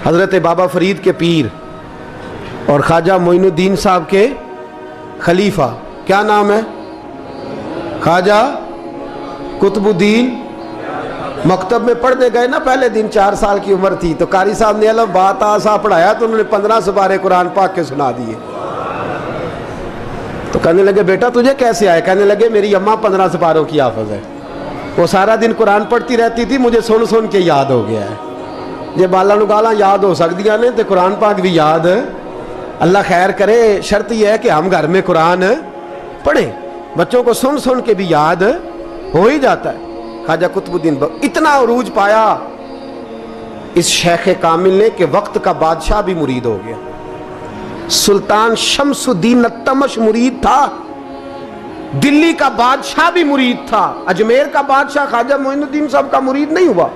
حضرت بابا فرید کے پیر اور خواجہ معین الدین صاحب کے خلیفہ، کیا نام ہے؟ خواجہ قطب الدین۔ مکتب میں پڑھنے گئے نا پہلے دن، 4 سال کی عمر تھی، تو قاری صاحب نے الف بات آسا پڑھایا تو انہوں نے 15 سپارے قرآن پاک کے سنا دیے۔ تو کہنے لگے بیٹا تجھے کیسے آئے؟ کہنے لگے میری اماں 15 سپاروں کی حافظ ہے، وہ سارا دن قرآن پڑھتی رہتی تھی، مجھے سن سن کے یاد ہو گیا ہے۔ یہ بالا نگالا یاد ہو سکتی ہیں تو قرآن پاک بھی یاد، اللہ خیر کرے۔ شرط یہ ہے کہ ہم گھر میں قرآن پڑھیں، بچوں کو سن سن کے بھی یاد ہو ہی جاتا ہے۔ خواجہ قطب الدین اتنا عروج پایا اس شیخ کامل نے کہ وقت کا بادشاہ بھی مرید ہو گیا۔ سلطان شمس الدین التمش مرید تھا، دلی کا بادشاہ بھی مرید تھا، اجمیر کا بادشاہ خواجہ معین الدین صاحب کا مرید نہیں ہوا،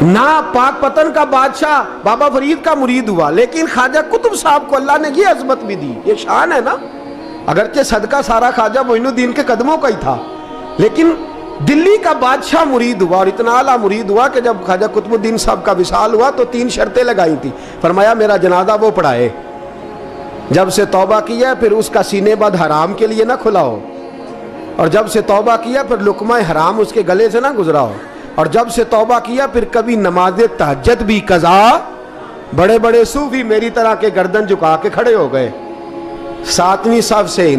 نہ پاک پتن کا بادشاہ بابا فرید کا مرید ہوا، لیکن خواجہ قطب صاحب کو اللہ نے یہ عظمت بھی دی، یہ شان ہے نا۔ اگرچہ صدقہ سارا خواجہ معین الدین کے قدموں کا ہی تھا، لیکن دلی کا بادشاہ مرید ہوا، اور اتنا اعلیٰ مرید ہوا کہ جب خواجہ قطب الدین صاحب کا وصال ہوا تو 3 شرطیں لگائی تھی۔ فرمایا میرا جنازہ وہ پڑھائے، جب سے توبہ کیا پھر اس کا سینے بد حرام کے لیے نہ کھلا ہو، اور جب سے توبہ کیا پھر لقمہ حرام اس کے گلے سے نہ گزرا ہو، اور جب سے توبہ کیا پھر کبھی نماز تہجد بھی قضا۔ بڑے بڑے صوفی میری طرح کے گردن جھکا کے کھڑے ہو گئے۔ 7ویں صف سے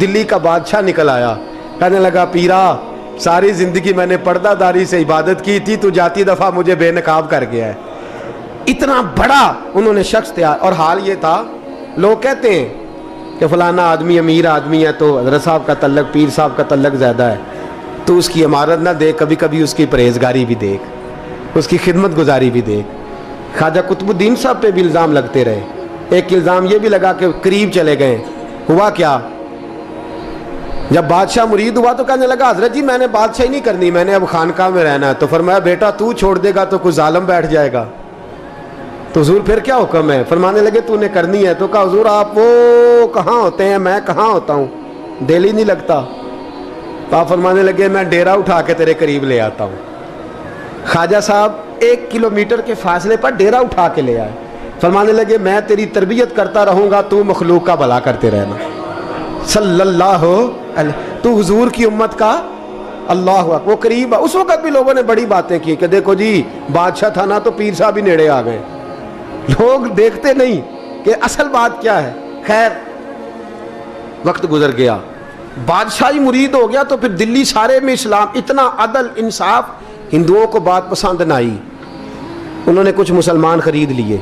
دلی کا بادشاہ نکل آیا، کہنے لگا پیرا ساری زندگی میں نے پردہ داری سے عبادت کی تھی، تو جاتی دفعہ مجھے بے نقاب کر گیا ہے۔ اتنا بڑا انہوں نے شخص تیار، اور حال یہ تھا لوگ کہتے ہیں کہ فلانا آدمی امیر آدمی ہے تو حضرت صاحب کا تعلق، پیر صاحب کا تعلق زیادہ ہے، تو اس کی عمارت نہ دیکھ، کبھی کبھی اس کی پرہیزگاری بھی دیکھ، اس کی خدمت گزاری بھی دیکھ۔ خواجہ قطب الدین صاحب پہ بھی الزام لگتے رہے۔ ایک الزام یہ بھی لگا کہ قریب چلے گئے۔ ہوا کیا؟ جب بادشاہ مرید ہوا تو کہنے لگا حضرت جی میں نے بادشاہی نہیں کرنی، میں نے اب خانقاہ میں رہنا ہے۔ تو فرمایا بیٹا تو چھوڑ دے گا تو کوئی ظالم بیٹھ جائے گا، تو حضور پھر کیا حکم ہے؟ فرمانے لگے تو نے کرنی ہے۔ تو کہا حضور آپ وہ کہاں ہوتے ہیں، میں کہاں ہوتا ہوں، دل ہی نہیں لگتا۔ تو آپ فرمانے لگے میں ڈیرا اٹھا کے تیرے قریب لے آتا ہوں۔ خواجہ صاحب 1 کلومیٹر کے فاصلے پر ڈیرا اٹھا کے لے آئے۔ فرمانے لگے میں تیری تربیت کرتا رہوں گا، تو مخلوق کا بھلا کرتے رہنا۔ صلی اللہ علیہ، تو حضور کی امت کا اللہ اکبر، وہ قریب۔ اس وقت بھی لوگوں نے بڑی باتیں کی کہ دیکھو جی بادشاہ تھا نا تو پیر صاحب ہی نیڑے آ گئے۔ لوگ دیکھتے نہیں کہ اصل بات کیا ہے۔ خیر وقت گزر گیا، بادشاہی مرید ہو گیا، تو پھر دلی سارے میں اسلام، اتنا عدل انصاف، ہندوؤں کو بات پسند نہ آئی، انہوں نے کچھ مسلمان خرید لیے۔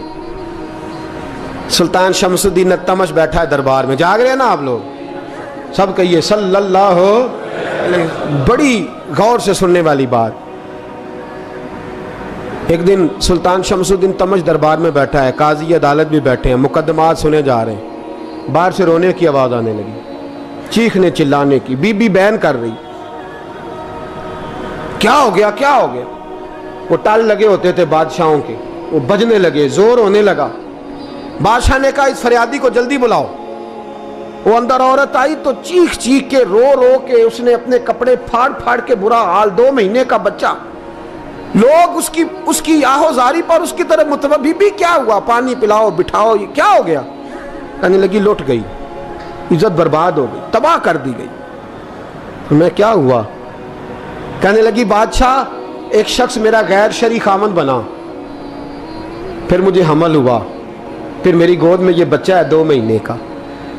سلطان شمس الدین التمش بیٹھا ہے دربار میں، جاگ رہے ہیں نا آپ لوگ سب، کہیے صلی اللہ علیہ۔ بڑی غور سے سننے والی بات۔ ایک دن سلطان شمس الدین تمش دربار میں بیٹھا ہے، قاضی عدالت بھی بیٹھے ہیں، مقدمات سنے جا رہے ہیں، باہر سے رونے کی آواز آنے لگی، چیخنے چلانے کی، بی بی بیان کر رہی۔ کیا ہو گیا کیا ہو گیا؟ وہ ٹال لگے ہوتے تھے بادشاہوں کے، وہ بجنے لگے، زور ہونے لگا۔ بادشاہ نے کہا اس فریادی کو جلدی بلاؤ۔ وہ اندر عورت آئی تو چیخ چیخ کے رو رو کے اس نے اپنے کپڑے پھاڑ پھاڑ کے، برا حال، 2 مہینے کا بچہ، لوگ اس کی آہو زاری پر اس کی طرف متوجہ بھی کیا ہوا، پانی پلاؤ بٹھاؤ، یہ کیا ہو گیا؟ کہنے لگی لٹ گئی، عزت برباد ہو گئی، تباہ کر دی گئی۔ میں کیا ہوا؟ کہنے لگی بادشاہ ایک شخص میرا غیر شرعی خامند بنا، پھر مجھے حمل ہوا، پھر میری گود میں یہ بچہ ہے 2 مہینے کا،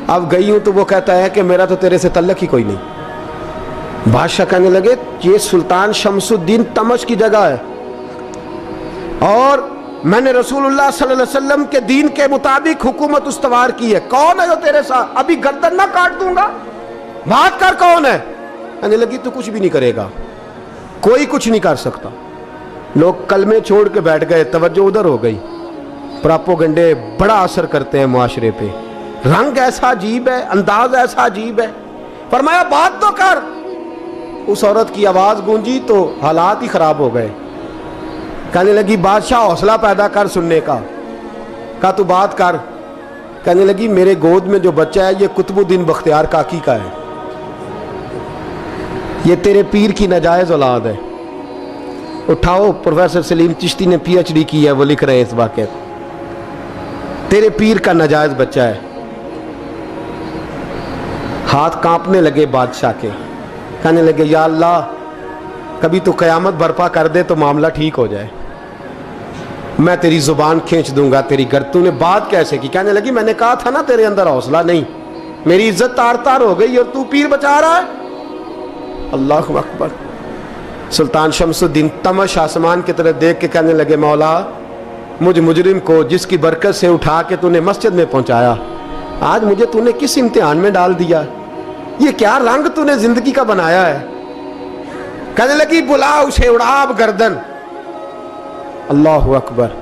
اب گئی ہوں تو وہ کہتا ہے کہ میرا تو تیرے سے تعلق ہی کوئی نہیں۔ بادشاہ کہنے لگے یہ سلطان شمس الدین تمش کی جگہ ہے، اور میں نے رسول اللہ صلی اللہ علیہ وسلم کے دین کے مطابق حکومت استوار کی ہے، کون ہے جو تیرے ساتھ؟ ابھی گردن نہ کاٹ دوں گا، بات کر کون ہے؟ کہنے لگی تو کچھ بھی نہیں کرے گا، کوئی کچھ نہیں کر سکتا۔ لوگ کلمے چھوڑ کے بیٹھ گئے، توجہ ادھر ہو گئی۔ پراپوگنڈے بڑا اثر کرتے ہیں معاشرے پہ، رنگ ایسا عجیب ہے، انداز ایسا عجیب ہے۔ فرمایا بات تو کر۔ اس عورت کی آواز گونجی تو حالات ہی خراب ہو گئے۔ کہنے لگی بادشاہ حوصلہ پیدا کر سننے کا۔ کہا تو بات کر۔ کہنے لگی میرے گود میں جو بچہ ہے یہ قطب الدین بختیار کاکی کا ہے، یہ تیرے پیر کی ناجائز اولاد ہے، उठाओ, प्रोफेसर सलीम चिश्ती ने PhD की है, वो लिख रहे हैं इस वाक़े। तेरे पीर का नाजायज बच्चा है। हाथ कांपने लगे बादशाह के, कहने लगे या अल्लाह कभी तो क़यामत बर्पा कर दे तो मामला ठीक हो जाए, मैं तेरी ज़ुबान खींच दूंगा तेरी तूने बात कैसे की? कहने लगी मैंने कहा था ना तेरे अंदर हौसला नहीं, मेरी इज्जत तार तार हो गई और तू पीर बचा रहा है। अल्लाहु अकबर। सुल्तान शमसुद्दीन तमश आसमान की तरफ देख के कहने लगे मौला मुझ मुजरिम को जिसकी बरकत से उठा के तूने मस्जिद में पहुंचाया, आज मुझे तूने किस इम्तिहान में डाल दिया? ये क्या रंग तूने जिंदगी का बनाया है? कहने लगी बुला उसे, उड़ाब गर्दन। अल्लाहु अकबर।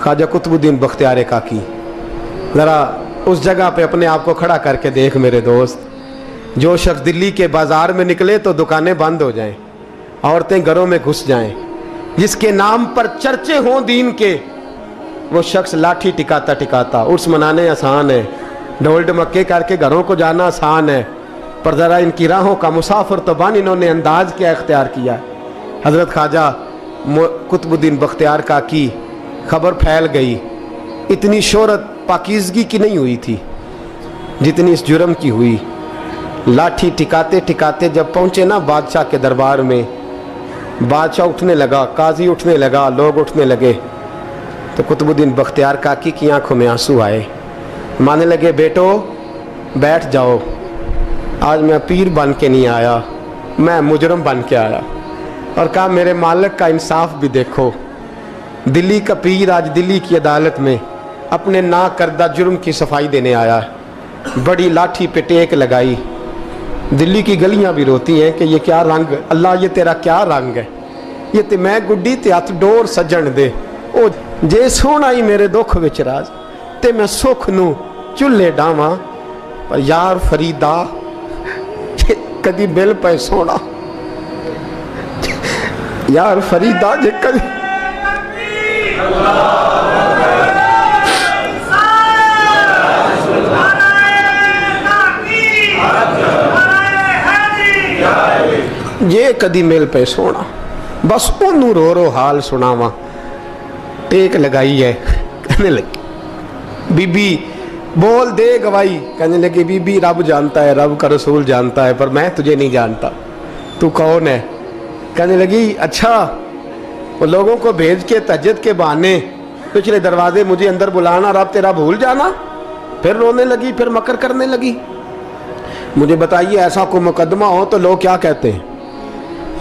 ख्वाजा कुतुबुद्दीन बख्तियार काकी, जरा उस जगह पे अपने आप को खड़ा करके देख मेरे दोस्त। जो शख्स दिल्ली के बाजार में निकले तो दुकानें बंद हो जाएं, औरतें घरों में घुस जाएं, जिसके नाम पर चर्चे हों दीन के, वो शख्स लाठी टिकाता टिकाता उर्स मनाने आसान है, ढोल ढमक्के करके घरों को जाना आसान है, पर ज़रा इनकी राहों का मुसाफिर तो बन इन्होंने अंदाज क्या इख्तियार किया। हज़रत ख्वाजा कुतुबुद्दीन बख्तियार काकी, खबर फैल गई। इतनी शोहरत पाकीज़गी की नहीं हुई थी जितनी इस जुर्म की हुई। लाठी टिकाते टिकाते जब पहुँचे ना बादशाह के दरबार में, बादशाह उठने लगा, काजी उठने लगा, लोग उठने लगे, तो कुतुबुद्दीन बख्तियार काकी की आंखों में आंसू आए। मानने लगे बेटो बैठ जाओ, आज मैं पीर बन के नहीं आया, मैं मुजरम बन के आया। और कहा मेरे मालिक का इंसाफ भी देखो, दिल्ली का पीर आज दिल्ली की अदालत में अपने ना करदा जुर्म की सफाई देने आया है। बड़ी लाठी पे टेक लगाई। दिल्ली की गलियां भी रोती हैं कि ये क्या रंग, अल्लाह ये तेरा क्या रंग है, ये ते मैं गुड्डी ते हथ डोर सजन दे, ओ जे सोना ही मेरे दुख विच राज ते मैं सुख नू चुल्हे डावां, पर यार फरीदा कदी बिल पे सोना, यार फरीदा जे कदी ये कदी मिल पे सोना, बस ओनू रो रो हाल सुनावा। टेक लगाई है, कहने लगी बीबी बोल दे गवाही। कहने लगी बीबी रब जानता है, रब का रसूल जानता है, पर मैं तुझे नहीं जानता, तू कौन है? कहने लगी अच्छा वो लोगों को भेज के तहज्जुद के बहाने पिछले दरवाजे मुझे अंदर बुलाना, रब तेरा भूल जाना। फिर रोने लगी, फिर मकर करने लगी। मुझे बताइए ऐसा कोई मुकदमा हो तो लोग क्या कहते हैं?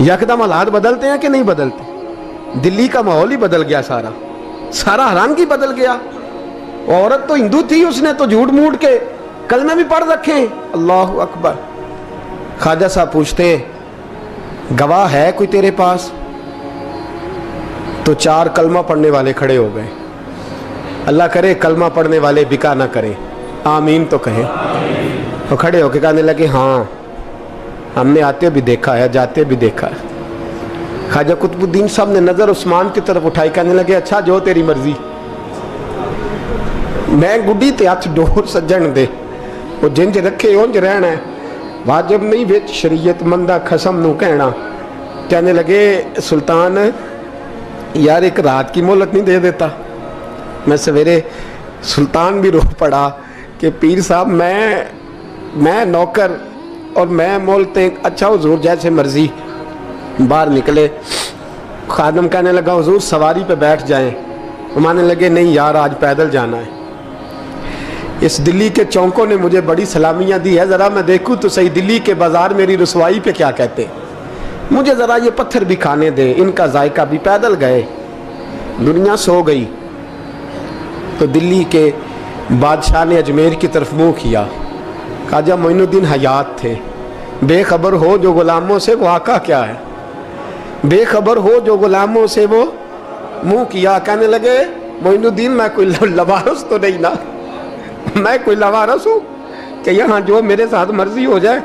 यकदम हालात बदलते हैं कि नहीं बदलते? दिल्ली का माहौल ही बदल गया, सारा सारा रंग ही बदल गया। औरत तो हिंदू थी, उसने तो झूठ मूठ के कलमे भी पढ़ रखे। अल्लाह अकबर। ख्वाजा साहब पूछते हैं गवाह है कोई तेरे पास? तो 4 कलमा पढ़ने वाले खड़े हो गए। अल्लाह करे कलमा पढ़ने वाले बिका ना करें, आमीन तो कहें। तो खड़े होके कहने लगे हाँ हमने आते भी देखा है, जाते भी देखा है। ख्वाजा कुतुबुद्दीन साहब ने नजर उस्मान की तरफ उठाई, कहने लगे अच्छा जो तेरी मर्जी, मैं गुड्डी ते हथ डोर सज्जन दे, वो जिंज रखे उंज रहना है, वाजिब नहीं विच शरीयत मंदा खसम नू कहना। कहने लगे सुल्तान यार एक रात की मोहलत नहीं दे देता? मैं सवेरे सुल्तान भी रो पड़ा कि पीर साहब मैं नौकर और मैं मोलते, अच्छा हुजूर जैसे मर्जी। बाहर निकले, खादम कहने लगा हुजूर सवारी पे बैठ जाएं। वो मानने लगे नहीं यार आज पैदल जाना है। इस दिल्ली के चौंकों ने मुझे बड़ी सलामियाँ दी है, ज़रा मैं देखूँ तो सही दिल्ली के बाज़ार मेरी रसवाई पे क्या कहते, मुझे ज़रा ये पत्थर भी खाने दे, इनका जायका भी। पैदल गए, दुनिया सो गई तो दिल्ली के बादशाह ने अजमेर की तरफ मुँह किया। ख्वाजा मोइनुद्दीन हयात थे। बेखबर हो जो गुलामों से वो आका क्या है, बेखबर हो जो गुलामों से वो मुँह किया। कहने लगे मोइनुद्दीन मैं कोई लवारस तो नहीं ना, मैं कोई लवारस हूँ कि यहाँ जो मेरे साथ मर्जी हो जाए?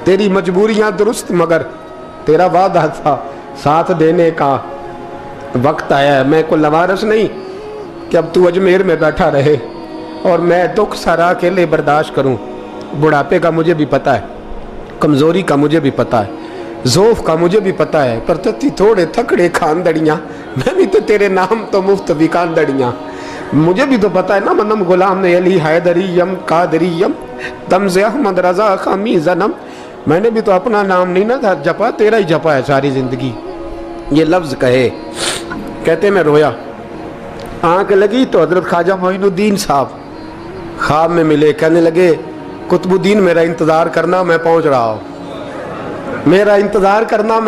तेरी मजबूरियाँ दुरुस्त, मगर तेरा वादा था साथ देने का, वक्त आया है। मैं कोई लवारस नहीं कि अब तू अजमेर में बैठा रहे और मैं दुख सारा अकेले बर्दाश्त करूं। बुढ़ापे का मुझे भी पता है, कमज़ोरी का मुझे भी पता है, ज़ोफ़ का मुझे भी पता है, पर तत्ती थोड़े थकड़े खानदड़ियाँ, मैं भी तो तेरे नाम तो मुफ्त भी खानदड़ियाँ। मुझे भी तो पता है ना, मनम गुलाम ने अली हैदरियम कादरियम तमज़े अहमद रज़ा खामी ज़नम। मैंने भी तो अपना नाम नहीं ना था जपा, तेरा ही जपा है सारी ज़िंदगी। ये लफ्ज़ कहे, कहते मैं रोया, आँख लगी तो हज़रत ख्वाजा मोइनुद्दीन साहब ख्वाब में मिले। कहने लगे कुतुबुद्दीन मेरा इंतज़ार करना, मैं पहुँच रहा हूँ। मेरा इंतज़ार करना,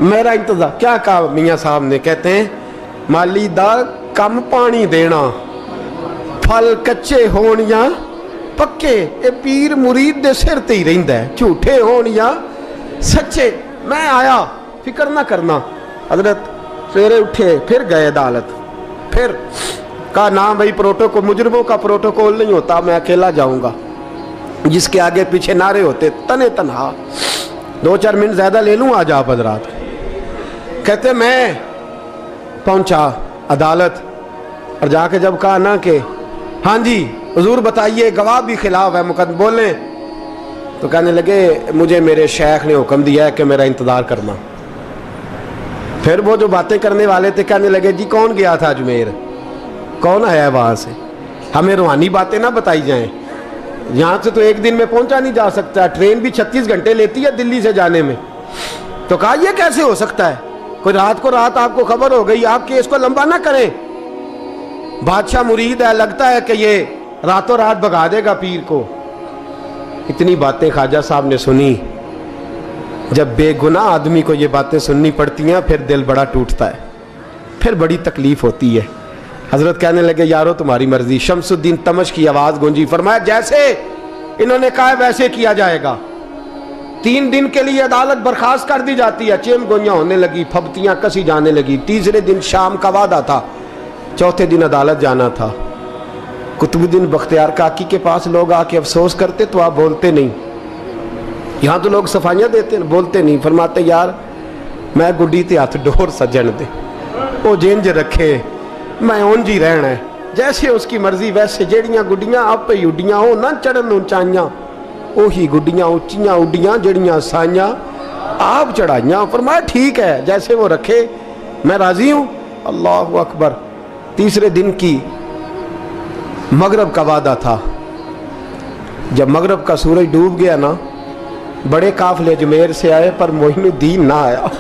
मेरा इंतज़ार। क्या कहा मियाँ साहब ने? कहते हैं माली दा कम पानी देना, फल कच्चे होण या पक्के, ये पीर मुरीद दे सिर ते ही रहिंदा है, झूठे होण या सच्चे। मैं आया, फिक्र ना करना। हजरत सवेरे उठे, फिर गए अदालत, फिर कहा ना भाई प्रोटोकॉल, मुजरिमों का प्रोटोकॉल नहीं होता, मैं अकेला जाऊंगा। जिसके आगे पीछे नारे होते तने तनहा। 2-4 मिनट ज़्यादा ले लूँ आज आप हजरात। कहते मैं पहुंचा अदालत और जाके जब कहा ना कि हाँ जी हुजूर बताइए, गवाह भी खिलाफ है, मुकदमा बोलें, तो कहने लगे मुझे मेरे शेख ने हुक्म दिया है कि मेरा इंतज़ार करना। फिर वो जो बातें करने वाले थे कहने लगे जी कौन गया था अजमेर, कौन आया है वहाँ से, हमें रूहानी बातें ना बताई जाएं। यहाँ से तो एक दिन में पहुँचा नहीं जा सकता, ट्रेन भी 36 घंटे लेती है दिल्ली से जाने में। तो कहा यह कैसे हो सकता है, कोई रात को रात आपको खबर हो गई, आप केस को लंबा ना करें, बादशाह मुरीद है, लगता है कि ये रातों रात भगा देगा पीर को। इतनी बातें ख्वाजा साहब ने सुनी। जब बेगुनाह आदमी को ये बातें सुननी पड़ती हैं फिर दिल बड़ा टूटता है, फिर बड़ी तकलीफ होती है। हजरत कहने लगे यारो तुम्हारी मर्जी। शमसुद्दीन तमश की आवाज़ गूंजी, फरमाया जैसे इन्होंने कहा वैसे किया जाएगा। 3 दिन के लिए अदालत बर्खास्त कर दी जाती है। चेम गोइयाँ होने लगी, फबतियाँ कसी जाने लगी। तीसरे दिन शाम का वादा था, चौथे दिन अदालत जाना था। कुतुबुद्दीन बख्तियार काकी के पास लोग आके अफसोस करते तो आप बोलते नहीं। यहाँ तो लोग सफाइयाँ देते बोलते नहीं। फरमाते यार मैं गुड्डी ते हथ डोर सजन दे, वो जिंज रखे मैं उंज ही रहना है, जैसे उसकी मर्जी वैसे। जेड़ियाँ गुड्डियाँ आप ही उड्डियाँ हो ना चढ़न उचाइयाँ, ਉਹੀ गुड्डियाँ उच्चियाँ उड्डियाँ जड़ियाँ साइयाँ आप चढ़ाइयाँ। फरमाया ठीक है जैसे वो रखे मैं राज़ी हूँ। अल्लाह अकबर। तीसरे दिन की मगरब का वादा था। जब मगरब का सूरज डूब गया ना, बड़े काफले अजमेर से आए पर मोइनुद्दीन ना आया।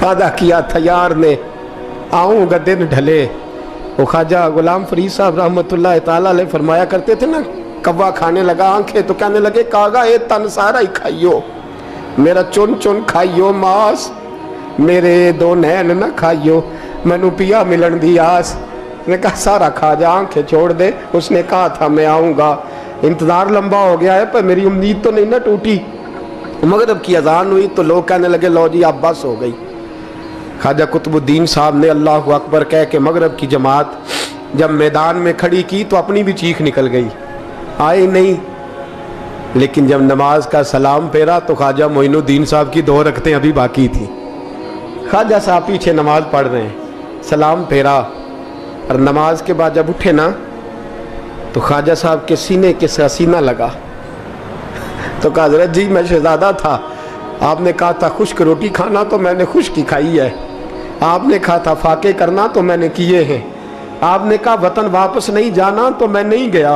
वादा किया था यार ने आऊँगा दिन ढले। वो ख्वाजा गुलाम फरीद साहब रहमतुल्लाह ताला अलैह फरमाया करते थे ना, कव्वा खाने लगा आंखें तो कहने लगे कागा ये तन सारा ही खाइयो, मेरा चुन चुन खाइयो मास, मेरे 2 नैन ना खाइयो, मैनू पिया मिलन दी आस। ने कहा सारा खा जा, आंखें छोड़ दे। उसने कहा था मैं आऊँगा, इंतज़ार लंबा हो गया है पर मेरी उम्मीद तो नहीं ना टूटी। मगरब की अजान हुई तो लोग कहने लगे लो जी अब बस हो गई। ख्वाजा कुतुबुद्दीन साहब ने अल्लाह अकबर कह के मगरब की जमात जब मैदान में खड़ी की तो अपनी भी चीख निकल गई, आए नहीं। लेकिन जब नमाज का सलाम फेरा तो ख्वाजा मोइनुद्दीन साहब की 2 रकतें अभी बाकी थी। ख्वाजा साहब पीछे नमाज पढ़ रहे हैं, सलाम फेरा और नमाज के बाद जब उठे ना तो ख्वाजा साहब के सीने के सीना लगा। तो कहा हज़रत जी मैं शहजादा था, आपने कहा था खुश्क रोटी खाना तो मैंने खुश्क ही खाई है, आपने कहा था फाके करना तो मैंने किए हैं, आपने कहा वतन वापस नहीं जाना तो मैं नहीं गया।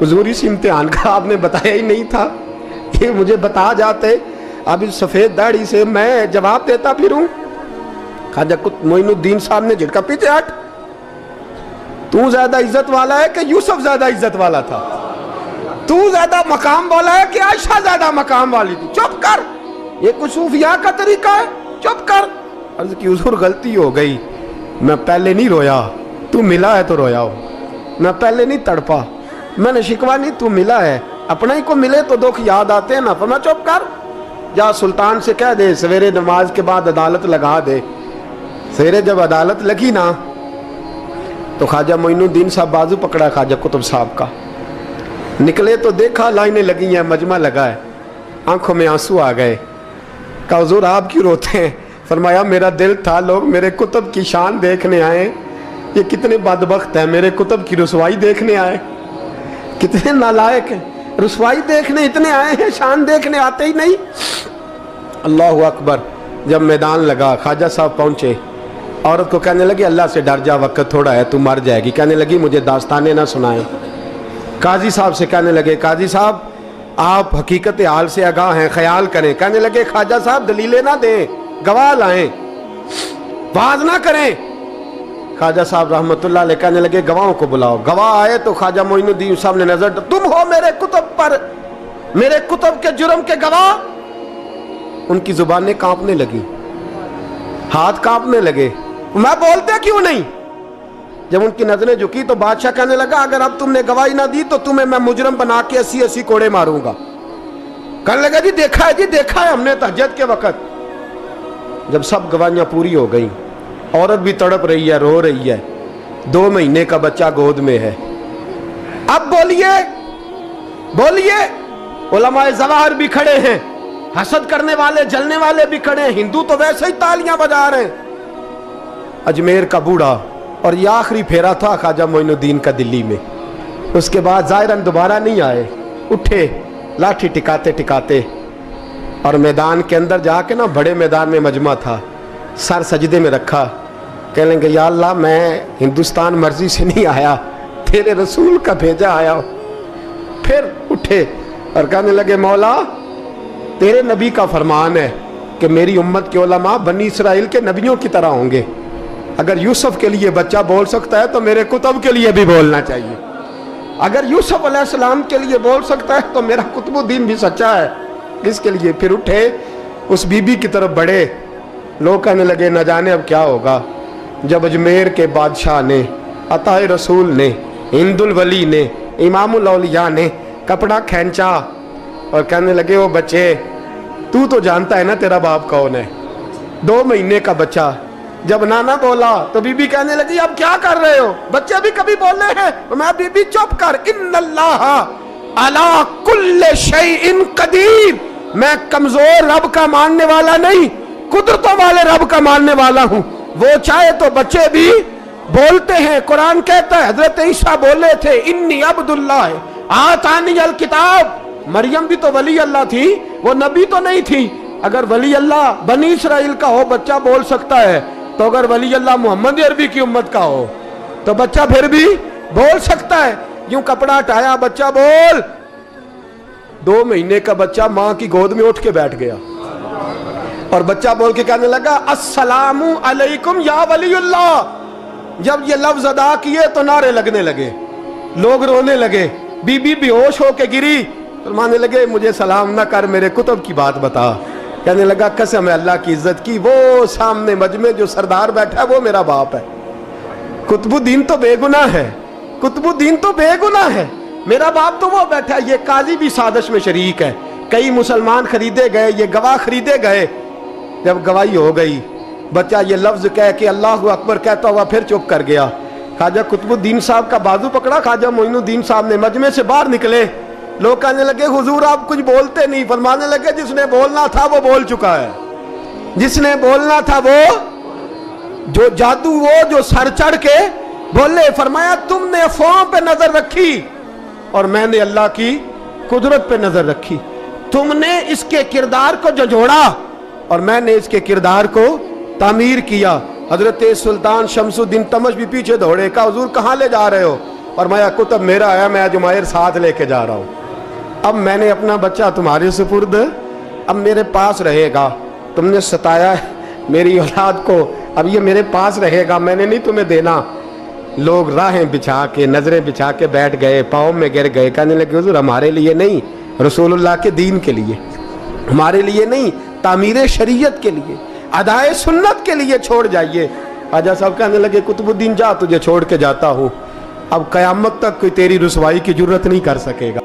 हुजूर इस इम्तिहान का आपने बताया ही नहीं था, ये मुझे बता जाते अब इस सफ़ेद दाढ़ी से मैं जवाब देता फिरूं। ख्वाजा मोइनुद्दीन साहब ने झटका, पीछे हट, तू ज्यादा इज्जत वाला है कि यूसुफ ज्यादा इज्जत वाला था, तू ज्यादा मकाम वाला है कि आयशा ज्यादा मकाम वाली थी, चुप कर, ये कुछ सूफिया का तरीका है, चुप कर। अर्ज़ की हुजूर गलती हो गई, मैं पहले नहीं रोया, तू मिला है तो रोया हो, मैं पहले नहीं तड़पा, मैंने शिकवा नहीं, तू मिला है, अपना ही को मिले तो दुख याद आते हैं ना। फरमा चुप कर, जा सुल्तान से कह दे सवेरे नमाज के बाद अदालत लगा दे। सवेरे जब अदालत लगी ना तो ख्वाजा मोइनुद्दीन साहब बाजू पकड़ा ख्वाजा कुतुब साहब का, निकले तो देखा लाइनें लगी हैं, मजमा लगा है, आंखों में आंसू आ गए। कहा हुजूर आप क्यों रोते हैं? फरमाया मेरा दिल था लोग मेरे कुतुब की शान देखने आए, ये कितने बदबख्त हैं, मेरे कुतुब की रुसवाई देखने आए, कितने नालायक हैं। रसवाई देखने इतने आए हैं, शान देखने आते ही नहीं। अल्लाह अकबर। जब मैदान लगा, ख्वाजा साहब पहुंचे, औरत को कहने लगी अल्लाह से डर जा, वक्त थोड़ा है, तू मर जाएगी। कहने लगी मुझे दास्तानें ना सुनाएं। काजी साहब से कहने लगे काजी साहब आप हकीकत हाल से आगाह हैं, ख्याल करें। कहने लगे ख्वाजा साहब दलीलें ना दें, गवाह लाएं, वाज ना करें। ख्वाजा साहब रहमतुल्लाह अलैह कहने लगे गवाहों को बुलाओ। गवाह आए तो ख्वाजा मोइनुद्दीन साहब ने नजर, तुम हो मेरे कुतुब पर, मेरे कुतुब के जुर्म के गवाह। उनकी जुबानें कांपने लगी, हाथ कांपने लगे, मैं बोलते क्यों नहीं। जब उनकी नजरें झुकी तो बादशाह कहने लगा अगर अब तुमने गवाही ना दी तो तुम्हें मैं मुजरम बना के 80-80 कोड़े मारूंगा। कहने लगा जी देखा है हमने तहज्जुद के वक्त। जब सब गवाहियां पूरी हो गई, औरत भी तड़प रही है, रो रही है, 2 महीने का बच्चा गोद में है। अब बोलिए उलमाए ज़वाहिर भी खड़े हैं, हसद करने वाले जलने वाले भी खड़े हैं, हिंदू तो वैसे ही तालियां बजा रहे हैं। अजमेर का बूढ़ा, और ये आखिरी फेरा था ख्वाजा मोइनुद्दीन का दिल्ली में। उसके बाद ज़ाहिरन दोबारा नहीं आए, उठे लाठी टिकाते टिकाते और मैदान के अंदर जाके ना, बड़े मैदान में मजमा था, सर सजदे में रखा। कह लेंगे या अल्लाह मैं हिंदुस्तान मर्जी से नहीं आया, तेरे रसूल का भेजा आया। फिर उठे और कहने लगे मौला तेरे नबी का फरमान है कि मेरी उम्मत के उलमा बनी इसराइल के नबियों की तरह होंगे। अगर यूसुफ के लिए बच्चा बोल सकता है तो मेरे कुतुब के लिए भी बोलना चाहिए। अगर यूसुफ अलैहिस्सलाम के लिए बोल सकता है तो मेरा कुतुबुद्दीन भी सच्चा है। इसके लिए फिर उठे, उस बीबी की तरफ बढ़े। लोग कहने लगे न जाने अब क्या होगा। जब अजमेर के बादशाह ने, अताए रसूल ने, हिंदुल वली ने, इमामुल औलिया ने कपड़ा खींचा और कहने लगे वो बच्चे तू तो जानता है ना तेरा बाप कौन है। 2 महीने का बच्चा। जब नाना बोला तो बीबी कहने लगी अब क्या कर रहे हो, बच्चे भी कभी बोले हैं। तो मैं बीबी चुप कर, इन्नल्लाह अला कुल्ले शैइन कदीर, मैं कमजोर रब का मानने वाला नहीं, कुदरतों वाले रब का मानने वाला हूँ। वो चाहे तो बच्चे भी बोलते हैं। कुरान कहता है हजरत ईसा बोले थे इन्नी अब्दुल्लाह आतानी अल किताब। मरियम भी तो वली अल्लाह थी, वो नबी तो नहीं थी। अगर वली अल्लाह बनी इसराइल का हो बच्चा बोल सकता है, तो अगर वली अल्लाह मोहम्मद अरबी की उम्मत का हो तो बच्चा फिर भी बोल सकता है। यूं कपड़ा हटाया, बच्चा बोल। 2 महीने का बच्चा मां की गोद में उठ के बैठ गया और बच्चा बोल के कहने लगा अस्सलामु अलैकुम या वलीउल्लाह। जब ये लफ्ज अदा किए तो नारे लगने लगे, लोग रोने लगे। बीबी बेहोश होके गिरी, फरमाने लगे मुझे सलाम ना कर, मेरे कुतुब की बात बता। कहने लगा कसम है अल्लाह की इज्जत की, वो सामने मजमे जो सरदार बैठा है वो मेरा बाप है। कुतुबुद्दीन तो बेगुनाह है, कुतुबुद्दीन तो बेगुनाह है, मेरा बाप तो वो बैठा है। ये काजी भी साजिश में शरीक है। कई मुसलमान खरीदे गए, ये गवाह खरीदे गए। जब गवाही हो गई, बच्चा ये लफ्ज कह के अल्लाहु अकबर कहता हुआ फिर चुप कर गया। ख्वाजा कुतुबुद्दीन साहब का बाजू पकड़ा, ख्वाजा मोइनुद्दीन साहब ने मजमे से बाहर निकले। लोग कहने लगे हुजूर आप कुछ बोलते नहीं। फरमाने लगे जिसने बोलना था वो बोल चुका है, जिसने बोलना था वो जो जादू, वो जो सर चढ़ के बोले। फरमाया तुमने अफवाहों पे नजर रखी और मैंने अल्लाह की कुदरत पे नजर रखी। तुमने इसके किरदार को जोड़ा और मैंने इसके किरदार को तामीर किया। हजरत सुल्तान शमसुद्दीन तमश भी पीछे दौड़े, कहा हुजूर कहाँ ले जा रहे हो। और मैं कुतुब मेरा आया, मैं जुमैर साथ लेके जा रहा हूँ। अब मैंने अपना बच्चा तुम्हारे सुपुर्द, अब मेरे पास रहेगा। तुमने सताया मेरी औलाद को, अब ये मेरे पास रहेगा, मैंने नहीं तुम्हें देना। लोग राहें बिछा के, नजरें बिछा के बैठ गए, पाँव में गिर गए। कहने लगे हुजूर हमारे लिए नहीं, रसूलुल्लाह के दीन के लिए, हमारे लिए नहीं, तामीर शरीयत के लिए, अदाए सुन्नत के लिए छोड़ जाइए। ख्वाजा साहब कहने लगे कुतुबुद्दीन जा, तुझे छोड़ के जाता हूँ, अब कयामत तक कोई तेरी रुसवाई की जुर्रत नहीं कर सकेगा।